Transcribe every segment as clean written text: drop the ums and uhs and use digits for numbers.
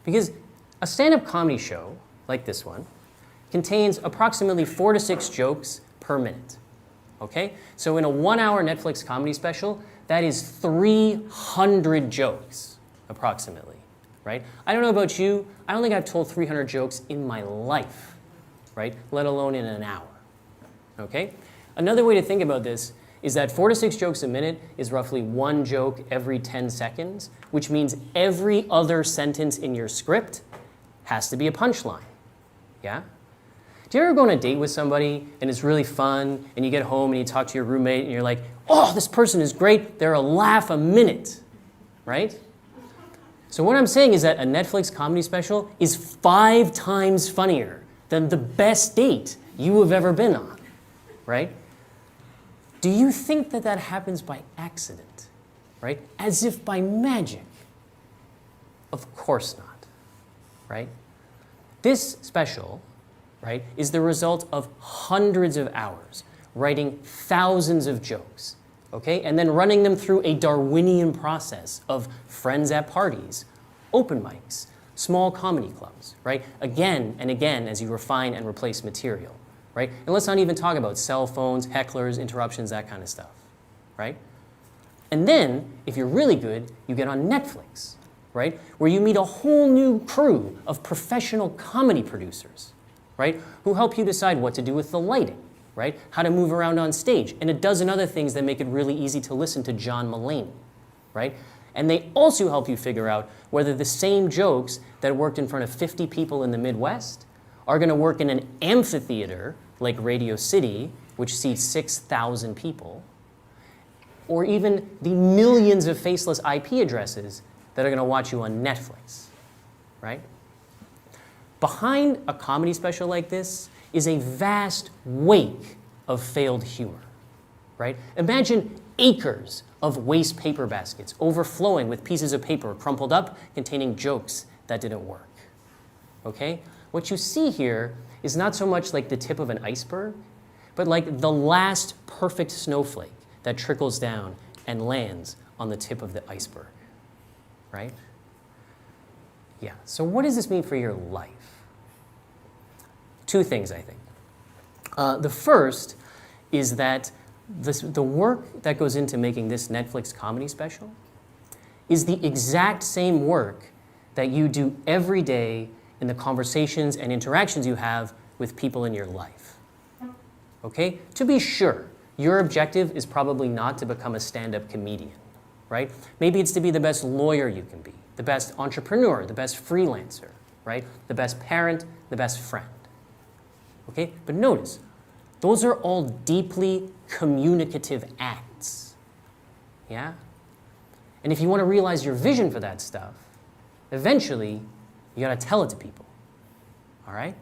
Because a stand-up comedy show, like this one, contains approximately 4 to 6 jokes per minute. Okay? So in a 1-hour Netflix comedy special, that is 300 jokes, approximately. Right? I don't know about you, I don't think I've told 300 jokes in my life, right? Let alone in an hour. Okay? Another way to think about this is that 4 to 6 jokes a minute is roughly 1 joke every 10 seconds, which means every other sentence in your script has to be a punchline. Yeah? Do you ever go on a date with somebody and it's really fun and you get home and you talk to your roommate and you're like, oh, this person is great, they're a laugh a minute, right? So what I'm saying is that a Netflix comedy special is 5 times funnier than the best date you have ever been on, right? Do you think that that happens by accident, right? As if by magic? Of course not, right? This special, right, is the result of hundreds of hours writing thousands of jokes, okay, and then running them through a Darwinian process of friends at parties, open mics, small comedy clubs, right, again and again as you refine and replace material, right? And let's not even talk about cell phones, hecklers, interruptions, that kind of stuff, right? And then, if you're really good, you get on Netflix, right, where you meet a whole new crew of professional comedy producers, right, who help you decide what to do with the lighting, right, how to move around on stage, and a dozen other things that make it really easy to listen to John Mulaney, right? And they also help you figure out whether the same jokes that worked in front of 50 people in the Midwest are going to work in an amphitheater like Radio City, which seats 6,000 people, or even the millions of faceless IP addresses that are going to watch you on Netflix, right? Behind a comedy special like this is a vast wake of failed humor, right? Imagine acres of waste paper baskets overflowing with pieces of paper crumpled up containing jokes that didn't work, okay? What you see here is not so much like the tip of an iceberg, but like the last perfect snowflake that trickles down and lands on the tip of the iceberg, right? Yeah, so what does this mean for your life? 2 things, I think. The first is that the work that goes into making this Netflix comedy special is the exact same work that you do every day in the conversations and interactions you have with people in your life. Okay? To be sure, your objective is probably not to become a stand-up comedian, right? Maybe it's to be the best lawyer you can be, the best entrepreneur, the best freelancer, right? The best parent, the best friend. Okay? But notice, those are all deeply communicative acts. Yeah? And if you want to realize your vision for that stuff, eventually, you got to tell it to people. All right?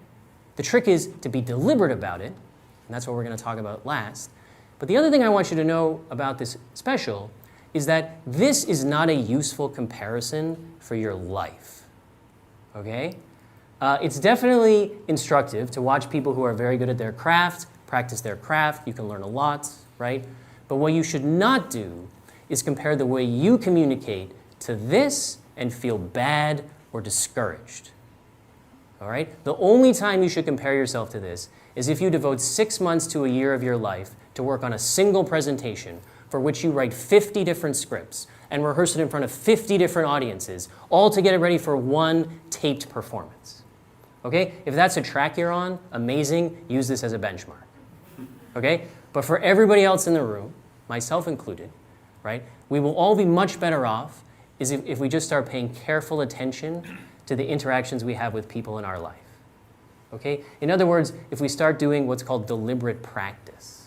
The trick is to be deliberate about it, and that's what we're going to talk about last. But the other thing I want you to know about this special is that this is not a useful comparison for your life. Okay? It's definitely instructive to watch people who are very good at their craft, practice their craft. You can learn a lot, right? But what you should not do is compare the way you communicate to this and feel bad or discouraged. All right? The only time you should compare yourself to this is if you devote 6 months to a year of your life to work on a single presentation for which you write 50 different scripts and rehearse it in front of 50 different audiences, all to get it ready for one taped performance. Okay? If that's a track you're on, amazing, use this as a benchmark. Okay? But for everybody else in the room, myself included, right, we will all be much better off if we just start paying careful attention to the interactions we have with people in our life. Okay? In other words, if we start doing what's called deliberate practice.